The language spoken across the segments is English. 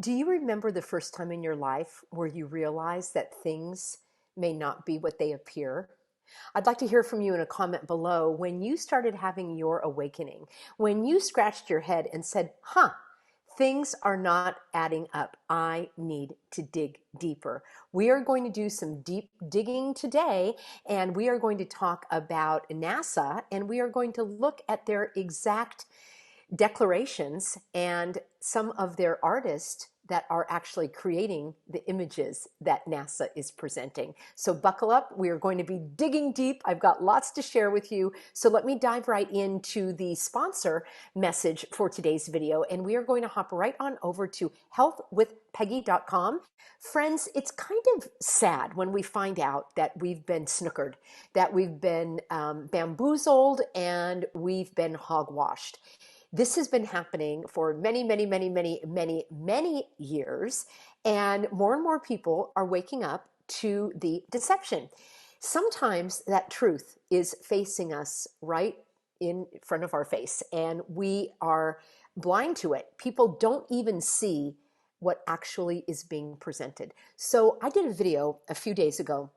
Do you remember the first time in your life where you realized that things may not be what they appear? I'd like to hear from you in a comment below when you started having your awakening, when you scratched your head and said, things are not adding up. I need to dig deeper. We are going to do some deep digging today, and we are going to talk about NASA, and we are going to look at their exact declarations and some of their artists that are actually creating the images that NASA is presenting. So buckle up, we are going to be digging deep. I've got lots to share with you. So let me dive right into the sponsor message for today's video. And we are going to hop right on over to healthwithpeggy.com. Friends, it's kind of sad when we find out that we've been snookered, that we've been bamboozled, and we've been hogwashed. This has been happening for many, many, many, many, many, many years, and more people are waking up to the deception. Sometimes that truth is facing us right in front of our face, and we are blind to it. People don't even see what actually is being presented. So I did a video a few days ago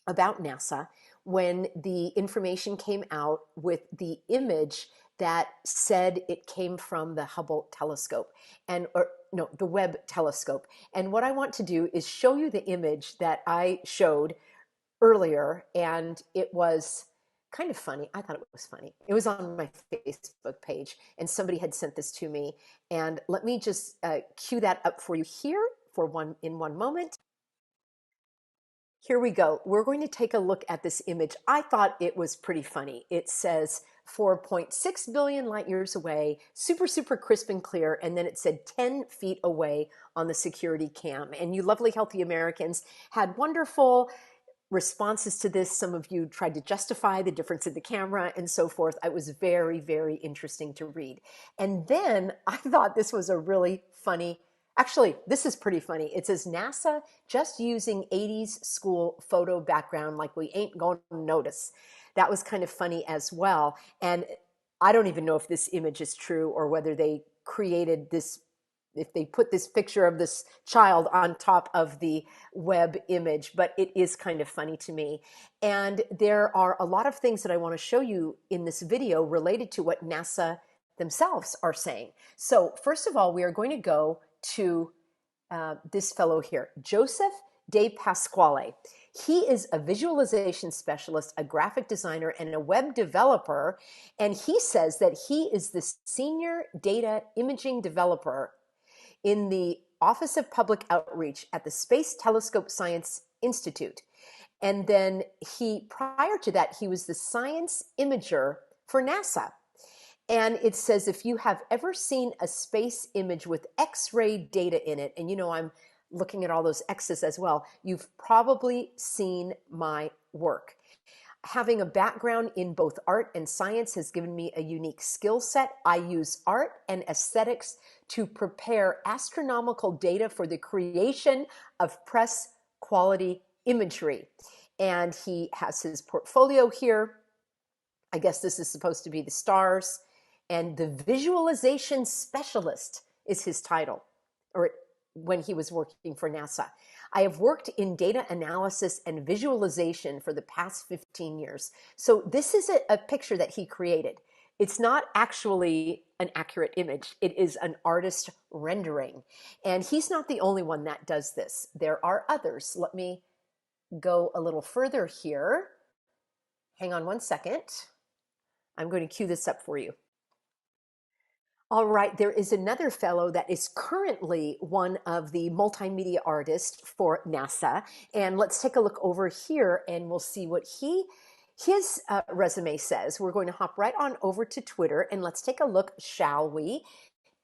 about NASA when the information came out with the image that said it came from the Hubble telescope or no, the Webb telescope. And what I want to do is show you the image that I showed earlier, and it was kind of funny. I thought it was funny. It was on my Facebook page, and somebody had sent this to me. And let me just cue that up for you here in one moment. Here we go. We're going to take a look at this image. I thought it was pretty funny. It says 4.6 billion light years away, super, super crisp and clear. And then it said 10 feet away on the security cam. And you lovely, healthy Americans had wonderful responses to this. Some of you tried to justify the difference in the camera and so forth. It was very, very interesting to read. And then I thought this was a really funny. Actually, this is pretty funny. It says NASA just using 80s school photo background like we ain't going to notice. That was kind of funny as well. And I don't even know if this image is true or whether they created this, if they put this picture of this child on top of the Webb image, but it is kind of funny to me. And there are a lot of things that I want to show you in this video related to what NASA themselves are saying. So first of all, we are going to go to this fellow here, Joseph De Pasquale. He is a visualization specialist, a graphic designer, and a web developer. And he says that he is the senior data imaging developer in the Office of Public Outreach at the Space Telescope Science Institute. And then prior to that, he was the science imager for NASA. And it says, if you have ever seen a space image with X-ray data in it, and you know I'm looking at all those X's as well, you've probably seen my work. Having a background in both art and science has given me a unique skill set. I use art and aesthetics to prepare astronomical data for the creation of press quality imagery. And he has his portfolio here. I guess this is supposed to be the stars. And the visualization specialist is his title, or when he was working for NASA. I have worked in data analysis and visualization for the past 15 years. So this is a picture that he created. It's not actually an accurate image. It is an artist rendering. And he's not the only one that does this. There are others. Let me go a little further here. Hang on one second. I'm going to cue this up for you. All right, there is another fellow that is currently one of the multimedia artists for NASA. And let's take a look over here and we'll see what his resume says. We're going to hop right on over to Twitter and let's take a look, shall we?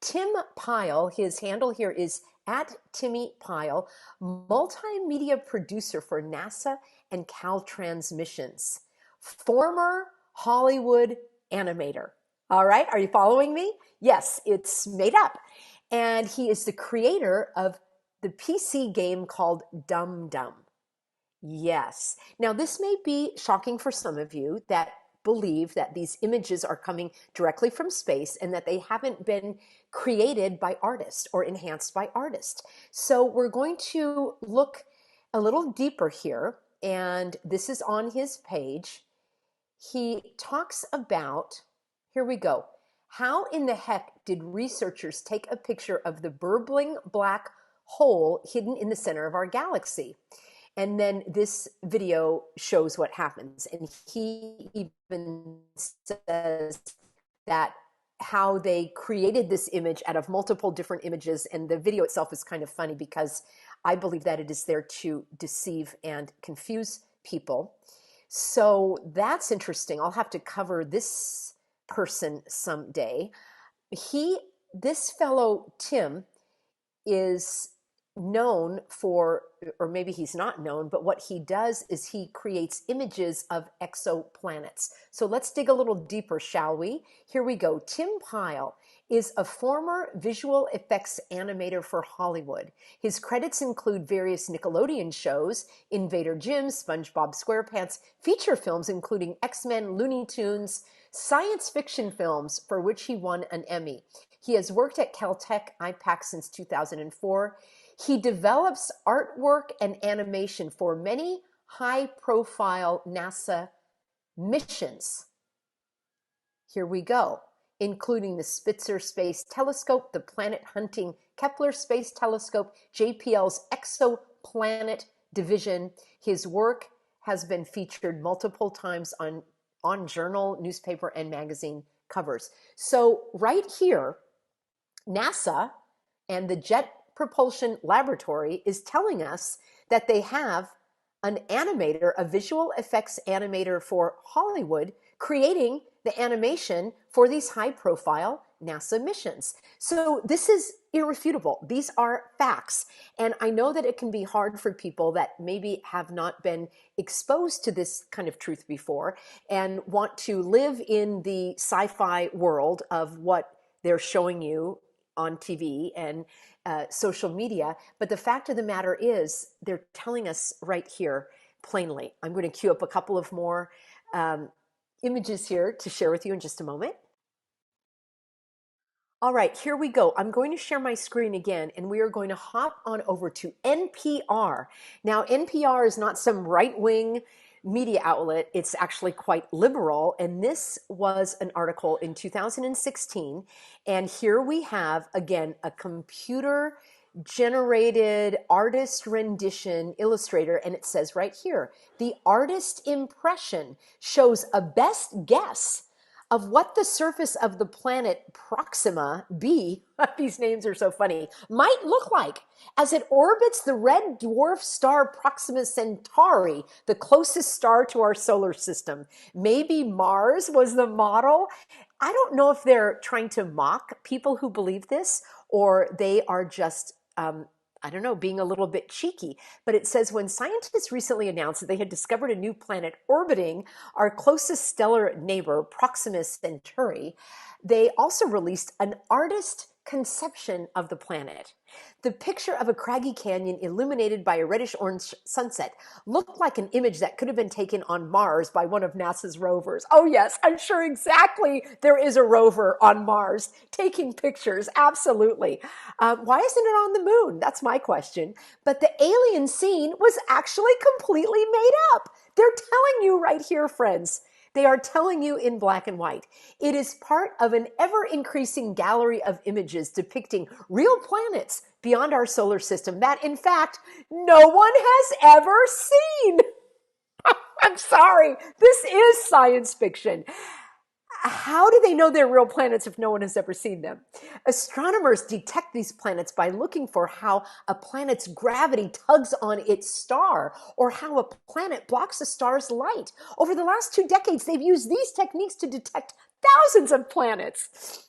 Tim Pyle, his handle here is @TimmyPyle, multimedia producer for NASA and Caltrans missions, former Hollywood animator. All right, are you following me? Yes, it's made up. And he is the creator of the PC game called Dum Dum. Yes. Now, this may be shocking for some of you that believe that these images are coming directly from space and that they haven't been created by artists or enhanced by artists. So we're going to look a little deeper here, and this is on his page. He talks about, here we go. How in the heck did researchers take a picture of the burbling black hole hidden in the center of our galaxy? And then this video shows what happens. And he even says that how they created this image out of multiple different images. And the video itself is kind of funny because I believe that it is there to deceive and confuse people. So that's interesting. I'll have to cover this person someday. This fellow, Tim, is known for, or maybe he's not known, but what he does is he creates images of exoplanets. So let's dig a little deeper, shall we? Here we go. Tim Pyle is a former visual effects animator for Hollywood. His credits include various Nickelodeon shows, Invader Jim, SpongeBob SquarePants, feature films including X-Men, Looney Tunes, science fiction films for which he won an Emmy. He has worked at Caltech IPAC since 2004. He develops artwork and animation for many high-profile NASA missions. Here we go, including the Spitzer Space Telescope, the planet-hunting Kepler Space Telescope, JPL's Exoplanet Division. His work has been featured multiple times on journal, newspaper, and magazine covers. So right here, NASA and the Jet Propulsion Laboratory is telling us that they have an animator, a visual effects animator for Hollywood, creating the animation for these high-profile NASA missions. So this is irrefutable. These are facts. And I know that it can be hard for people that maybe have not been exposed to this kind of truth before and want to live in the sci-fi world of what they're showing you on TV and social media. But the fact of the matter is they're telling us right here plainly. I'm going to queue up a couple of more images here to share with you in just a moment. All right, here we go. I'm going to share my screen again, and we are going to hop on over to NPR. Now, NPR is not some right-wing media outlet. It's actually quite liberal, and this was an article in 2016. And here we have, again, a computer-generated artist rendition illustrator, and it says right here, the artist impression shows a best guess of what the surface of the planet Proxima b, these names are so funny, might look like as it orbits the red dwarf star Proxima Centauri, the closest star to our solar system. Maybe Mars was the model. I don't know if they're trying to mock people who believe this, or they are just I don't know, being a little bit cheeky, but it says when scientists recently announced that they had discovered a new planet orbiting our closest stellar neighbor, Proxima Centauri, they also released an artist conception of the planet. The picture of a craggy canyon illuminated by a reddish-orange sunset looked like an image that could have been taken on Mars by one of NASA's rovers. Oh yes, I'm sure exactly there is a rover on Mars taking pictures, absolutely. Why isn't it on the moon? That's my question. But the alien scene was actually completely made up. They're telling you right here, friends. They are telling you in black and white. It is part of an ever-increasing gallery of images depicting real planets beyond our solar system that, in fact, no one has ever seen. I'm sorry. This is science fiction. How do they know they're real planets if no one has ever seen them? Astronomers detect these planets by looking for how a planet's gravity tugs on its star or how a planet blocks a star's light. Over the last 2 decades, they've used these techniques to detect thousands of planets.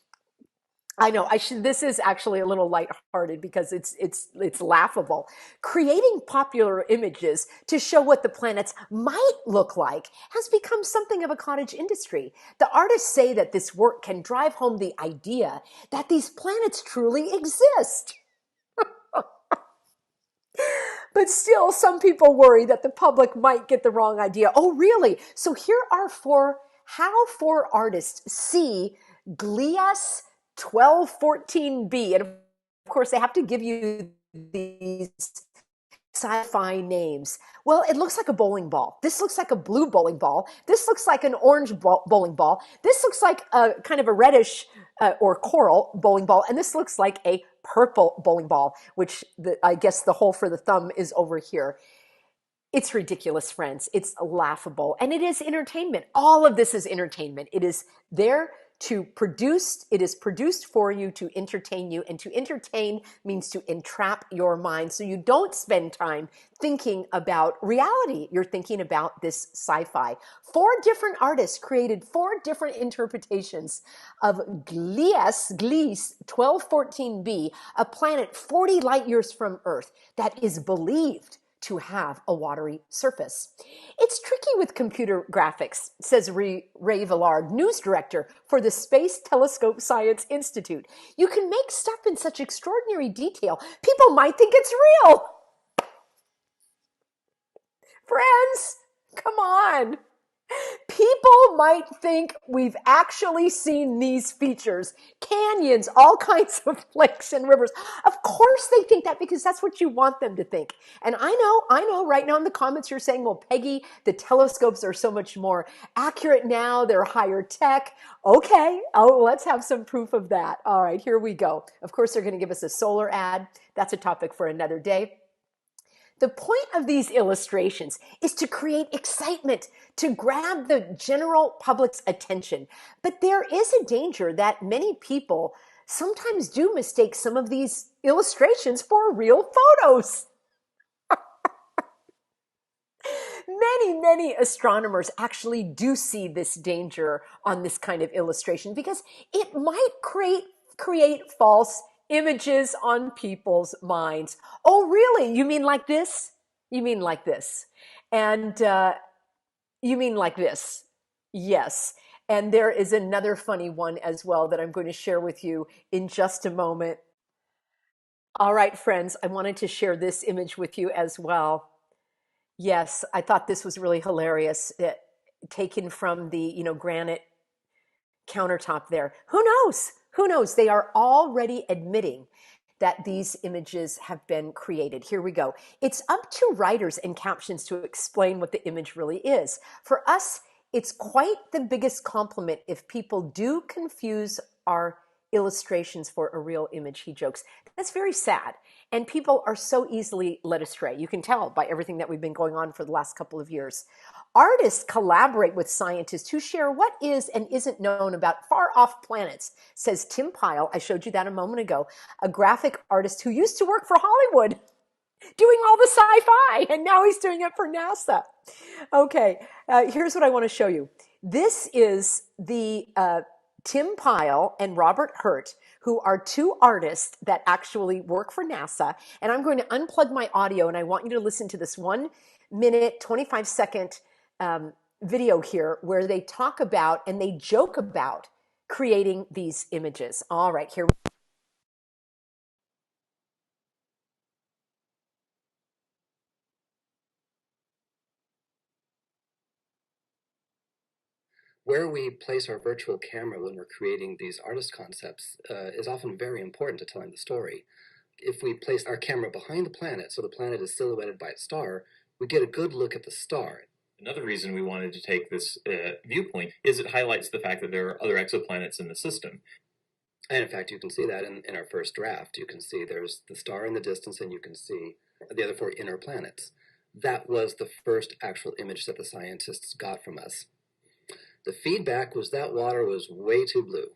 I know this is actually a little lighthearted because it's laughable. Creating popular images to show what the planets might look like has become something of a cottage industry. The artists say that this work can drive home the idea that these planets truly exist. But still, some people worry that the public might get the wrong idea. Oh, really? So here are 4 how four artists see Glias 1214b. And of course, they have to give you these sci-fi names. Well, it looks like a bowling ball. This looks like a blue bowling ball. This looks like an orange bowling ball. This looks like a kind of a reddish or coral bowling ball. And this looks like a purple bowling ball, which I guess the hole for the thumb is over here. It's ridiculous, friends. It's laughable. And it is entertainment. All of this is entertainment. It is there to produce, it is produced for you to entertain you. And to entertain means to entrap your mind so you don't spend time thinking about reality. You're thinking about this sci-fi. 4 different artists created 4 different interpretations of Gliese 1214b, a planet 40 light years from Earth that is believed to have a watery surface. It's tricky with computer graphics, says Ray Villard, news director for the Space Telescope Science Institute. You can make stuff in such extraordinary detail, people might think it's real. Friends, come on. People might think we've actually seen these features, canyons, all kinds of lakes and rivers. Of course they think that because that's what you want them to think. And I know right now in the comments you're saying, well, Peggy, the telescopes are so much more accurate now. They're higher tech. Okay. Oh, let's have some proof of that. All right, here we go. Of course, they're going to give us a solar ad. That's a topic for another day. The point of these illustrations is to create excitement, to grab the general public's attention. But there is a danger that many people sometimes do mistake some of these illustrations for real photos. Many astronomers actually do see this danger on this kind of illustration because it might create false images on people's minds. Oh, really? You mean like this? You mean like this? And you mean like this? Yes. And there is another funny one as well that I'm going to share with you in just a moment. All right, friends, I wanted to share this image with you as well. Yes, I thought this was really hilarious. Taken from the, granite countertop there. Who knows? Who knows? They are already admitting that these images have been created. Here we go. It's up to writers and captions to explain what the image really is. For us, it's quite the biggest compliment if people do confuse our illustrations for a real image, he jokes. That's very sad. And people are so easily led astray. You can tell by everything that we've been going on for the last couple of years. Artists collaborate with scientists who share what is and isn't known about far-off planets, says Tim Pyle. I showed you that a moment ago, a graphic artist who used to work for Hollywood, doing all the sci-fi, and now he's doing it for NASA. Okay, here's what I want to show you. This is the Tim Pyle and Robert Hurt, who are 2 artists that actually work for NASA. And I'm going to unplug my audio, and I want you to listen to this 1 minute, 25-second video here where they talk about and they joke about creating these images. All right, here we go. Where we place our virtual camera when we're creating these artist concepts is often very important to telling the story. If we place our camera behind the planet, so the planet is silhouetted by its star, we get a good look at the star. Another reason we wanted to take this viewpoint is it highlights the fact that there are other exoplanets in the system. And in fact, you can see that in our first draft. You can see there's the star in the distance, and you can see the other 4 inner planets. That was the first actual image that the scientists got from us. The feedback was that water was way too blue.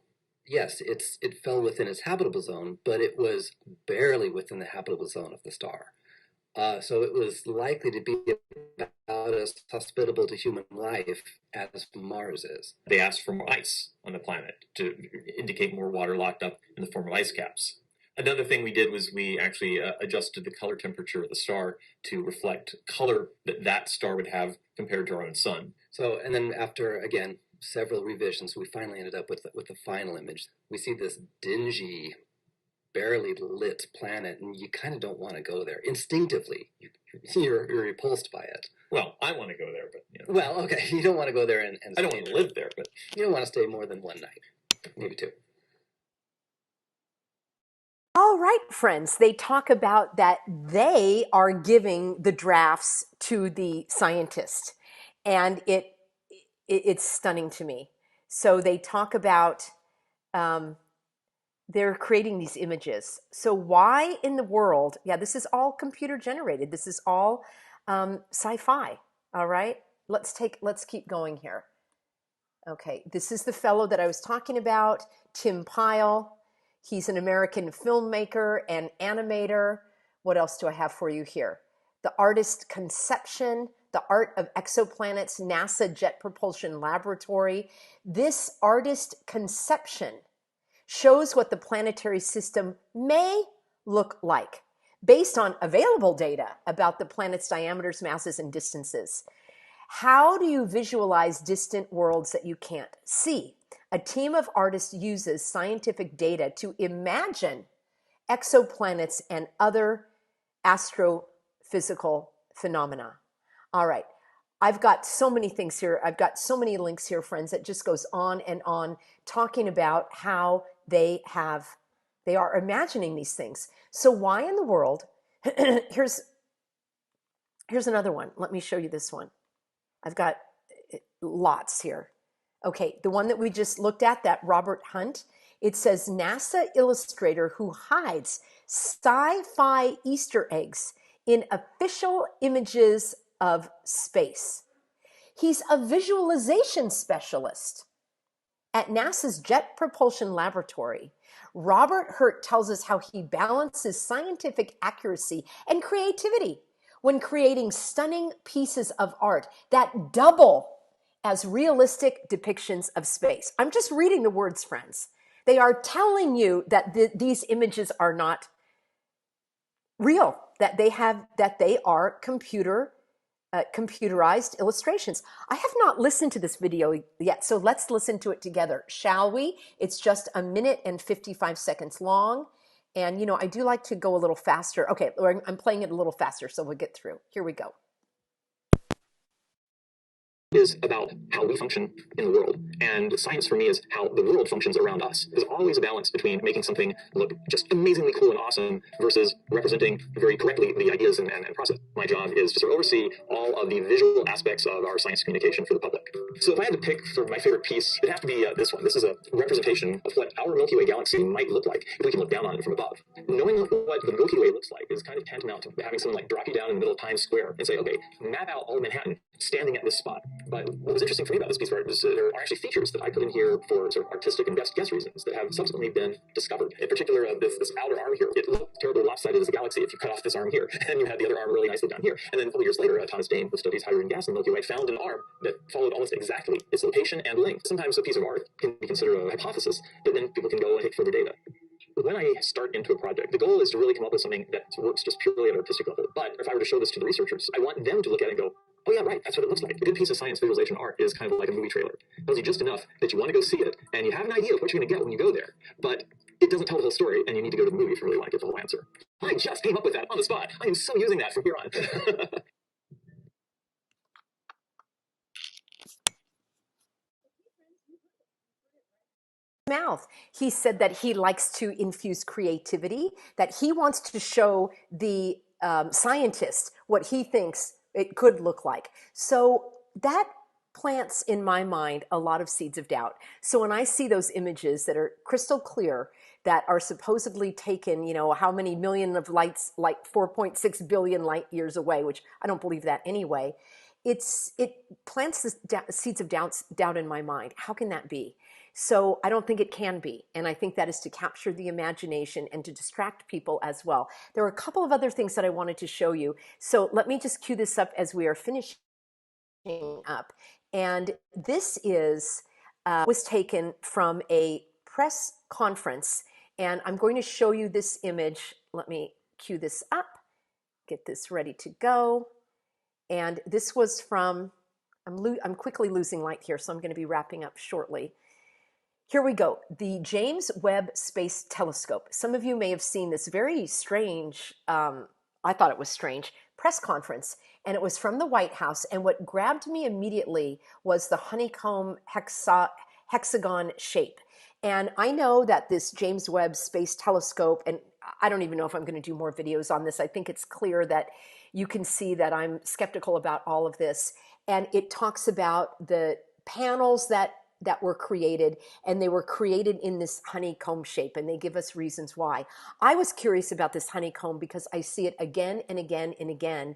Yes, it fell within its habitable zone, but it was barely within the habitable zone of the star. So it was likely to be about as hospitable to human life as Mars is. They asked for more ice on the planet to indicate more water locked up in the form of ice caps. Another thing we did was we actually adjusted the color temperature of the star to reflect color that star would have compared to our own sun. So, and then after, again, several revisions, we finally ended up with the final image. We see this dingy barely lit planet, and you kind of don't want to go there. Instinctively, you're repulsed by it. Well, I want to go there, but Well, okay, you don't want to go there and I don't want to live there, but you don't want to stay more than one night, maybe two. All right, friends, they talk about that they are giving the drafts to the scientist, and it's stunning to me. So they talk about they're creating these images. So why in the world? Yeah, this is all computer generated. This is all sci-fi. All right, let's keep going here. Okay, this is the fellow that I was talking about, Tim Pyle. He's an American filmmaker and animator. What else do I have for you here? The Artist Conception, The Art of Exoplanets, NASA Jet Propulsion Laboratory. This Artist Conception shows what the planetary system may look like based on available data about the planet's diameters, masses, and distances. How do you visualize distant worlds that you can't see? A team of artists uses scientific data to imagine exoplanets and other astrophysical phenomena. All right. I've got so many things here. I've got so many links here, friends, that just goes on and on talking about how they are imagining these things. So why in the world? here's another one. Let me show you this one. I've got lots here. Okay, the one that we just looked at, that Robert Hunt, it says NASA illustrator who hides sci-fi Easter eggs in official images of space. He's a visualization specialist at NASA's Jet Propulsion Laboratory. Robert Hurt tells us how he balances scientific accuracy and creativity when creating stunning pieces of art that double as realistic depictions of space. I'm just reading the words, friends. They are telling you that these images are not real, that they are computerized illustrations. I have not listened to this video yet, so let's listen to it together, shall we? It's just 1 minute and 55 seconds long. And, you know, I do like to go a little faster. Okay, I'm playing it a little faster, so we'll get through. Here we go. Is about how we function in the world. And science for me is how the world functions around us. There's always a balance between making something look just amazingly cool and awesome versus representing very correctly the ideas and process. My job is to sort of oversee all of the visual aspects of our science communication for the public. So if I had to pick sort of my favorite piece, it'd have to be this one. This is a representation of what our Milky Way galaxy might look like if we can look down on it from above. Knowing what the Milky Way looks like is kind of tantamount to having someone like drop you down in the middle of Times Square and say, okay, map out all of Manhattan standing at this spot. But what was interesting for me about this piece of art is there are actually features that I put in here for sort of artistic and guess reasons that have subsequently been discovered. In particular, this outer arm here, it looked terribly lopsided as a galaxy if you cut off this arm here, and you had the other arm really nicely down here. And then a couple years later, Thomas Dane, who studies hydrogen gas in the Milky Way, found an arm that followed almost exactly its location and length. Sometimes a piece of art can be considered a hypothesis, but then people can go and take further data. When I start into a project, the goal is to really come up with something that works just purely at an artistic level. But if I were to show this to the researchers, I want them to look at it and go, oh yeah, right, that's what it looks like. A good piece of science visualization art is kind of like a movie trailer. It tells you just enough that you want to go see it, and you have an idea of what you're going to get when you go there. But it doesn't tell the whole story, and you need to go to the movie if you really want to get the whole answer. I just came up with that on the spot. I am so using that from here on. Mouth. He said that he likes to infuse creativity, that he wants to show the scientist what he thinks it could look like. So that plants in my mind a lot of seeds of doubt. So when I see those images that are crystal clear, that are supposedly taken, you know, how many million of lights, like 4.6 billion light years away, which I don't believe that anyway, it plants the seeds of doubt in my mind. How can that be? So I don't think it can be. And I think that is to capture the imagination and to distract people as well. There are a couple of other things that I wanted to show you. So let me just cue this up as we are finishing up. And this was taken from a press conference. And I'm going to show you this image. Let me cue this up, get this ready to go. And this was from, I'm quickly losing light here, so I'm going to be wrapping up shortly. Here we go. The James Webb Space Telescope. Some of you may have seen this very strange, I thought it was strange, press conference. And it was from the White House. And what grabbed me immediately was the honeycomb hexagon shape. And I know that this James Webb Space Telescope, and I don't even know if I'm going to do more videos on this. I think it's clear that you can see that I'm skeptical about all of this. And it talks about the panels that were created, and they were created in this honeycomb shape, and they give us reasons why. I was curious about this honeycomb because I see it again and again and again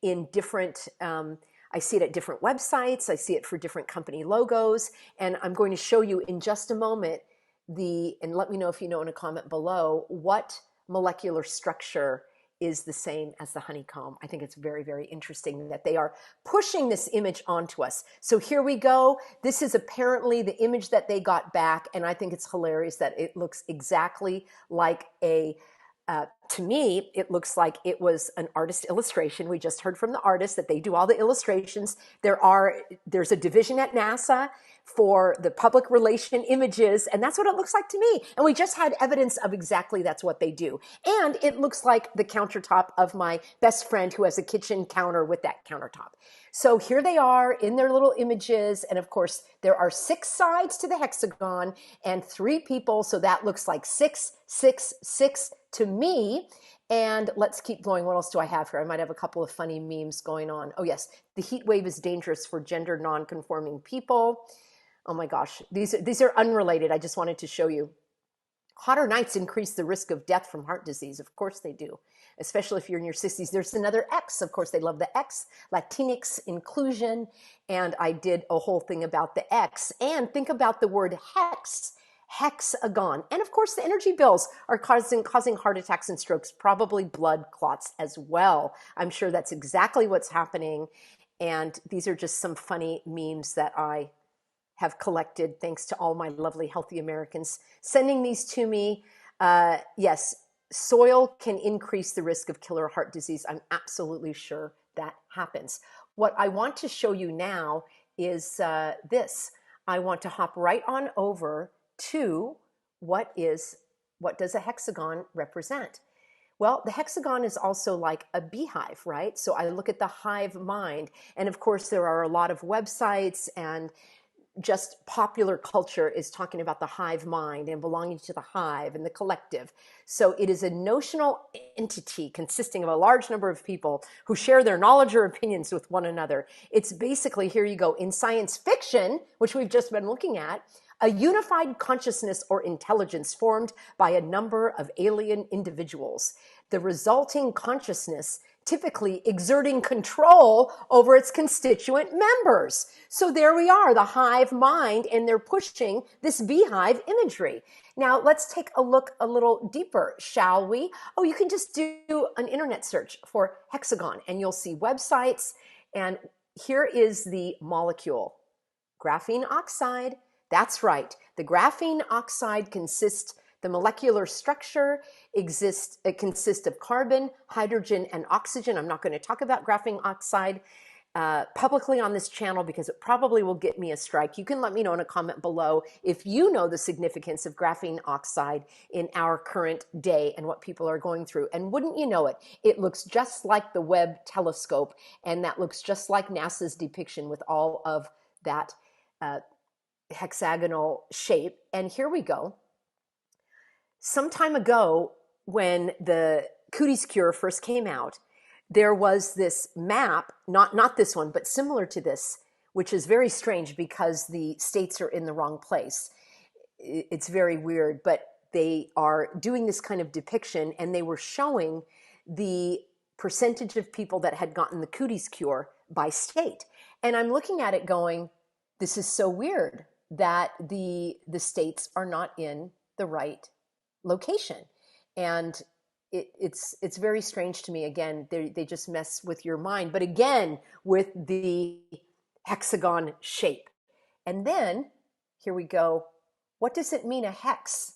in different, I see it at different websites, I see it for different company logos, and I'm going to show you in just a moment and let me know if you know in a comment below, what molecular structure is the same as the honeycomb. I think it's very, very interesting that they are pushing this image onto us. So here we go. This is apparently the image that they got back, and I think it's hilarious that it looks exactly like to me, it looks like it was an artist illustration. We just heard from the artist that they do all the illustrations. There's a division at NASA for the public relation images, and that's what it looks like to me. And we just had evidence of exactly that's what they do. And it looks like the countertop of my best friend who has a kitchen counter with that countertop. So here they are in their little images. And of course, there are 6 sides to the hexagon and 3 people. So that looks like 6, 6, 6 to me. And let's keep going. What else do I have here? I might have a couple of funny memes going on. Oh yes, the heat wave is dangerous for gender non-conforming people. Oh my gosh, these are unrelated. I just wanted to show you. Hotter nights increase the risk of death from heart disease. Of course they do, especially if you're in your 60s. There's another X. Of course, they love the X, Latinx inclusion. And I did a whole thing about the X. And think about the word hex, hexagon. And of course, the energy bills are causing heart attacks and strokes, probably blood clots as well. I'm sure that's exactly what's happening. And these are just some funny memes that I have collected thanks to all my lovely healthy Americans sending these to me. Yes, soil can increase the risk of killer heart disease. I'm absolutely sure that happens. What I want to show you now is this. I want to hop right on over to what does a hexagon represent? Well, the hexagon is also like a beehive, right? So I look at the hive mind. And of course, there are a lot of websites and just popular culture is talking about the hive mind and belonging to the hive and the collective. So it is a notional entity consisting of a large number of people who share their knowledge or opinions with one another. It's basically, here you go, in science fiction, which we've just been looking at, a unified consciousness or intelligence formed by a number of alien individuals. The resulting consciousness typically exerting control over its constituent members. So there we are, the hive mind, and they're pushing this beehive imagery. Now let's take a look a little deeper, shall we? Oh, you can just do an internet search for hexagon and you'll see websites. And here is the molecule, graphene oxide. That's right, the graphene oxide the molecular structure consists of carbon, hydrogen, and oxygen. I'm not going to talk about graphene oxide publicly on this channel because it probably will get me a strike. You can let me know in a comment below if you know the significance of graphene oxide in our current day and what people are going through. And wouldn't you know it, it looks just like the Webb telescope, and that looks just like NASA's depiction with all of that hexagonal shape. And here we go. Some time ago, when the cooties cure first came out, there was this map, not this one, but similar to this, which is very strange because the states are in the wrong place. It's very weird, but they are doing this kind of depiction, and they were showing the percentage of people that had gotten the cooties cure by state. And I'm looking at it going, this is so weird that the states are not in the right location. And it's very strange to me. Again, they just mess with your mind, but again, with the hexagon shape. And then here we go. What does it mean, a hex?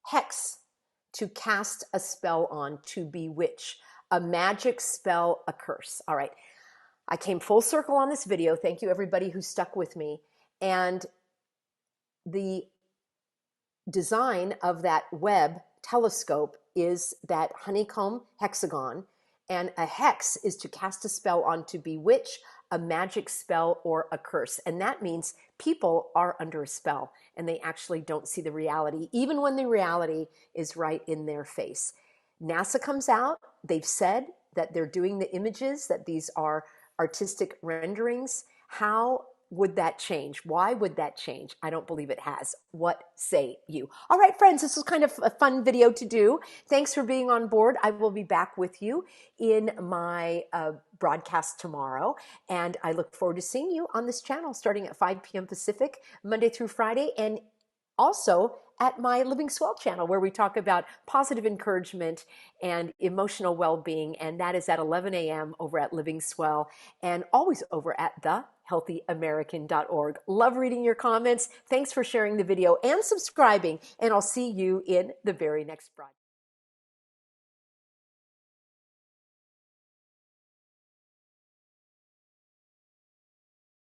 Hex, to cast a spell on, to bewitch, a magic spell, a curse. All right. I came full circle on this video. Thank you everybody who stuck with me. And the design of that Webb telescope is that honeycomb hexagon, and a hex is to cast a spell on, to bewitch, a magic spell or a curse. And that means people are under a spell and they actually don't see the reality, even when the reality is right in their face. NASA comes out, they've said that they're doing the images, that these are artistic renderings. How would that change? Why would that change? I don't believe it has. What say you? All right, friends, this was kind of a fun video to do. Thanks for being on board. I will be back with you in my broadcast tomorrow, and I look forward to seeing you on this channel starting at 5 p.m. Pacific, Monday through Friday, and also at my Living Swell channel, where we talk about positive encouragement and emotional well-being, and that is at 11 a.m. over at Living Swell, and always over at thehealthyamerican.org. Love reading your comments. Thanks for sharing the video and subscribing, and I'll see you in the very next broadcast.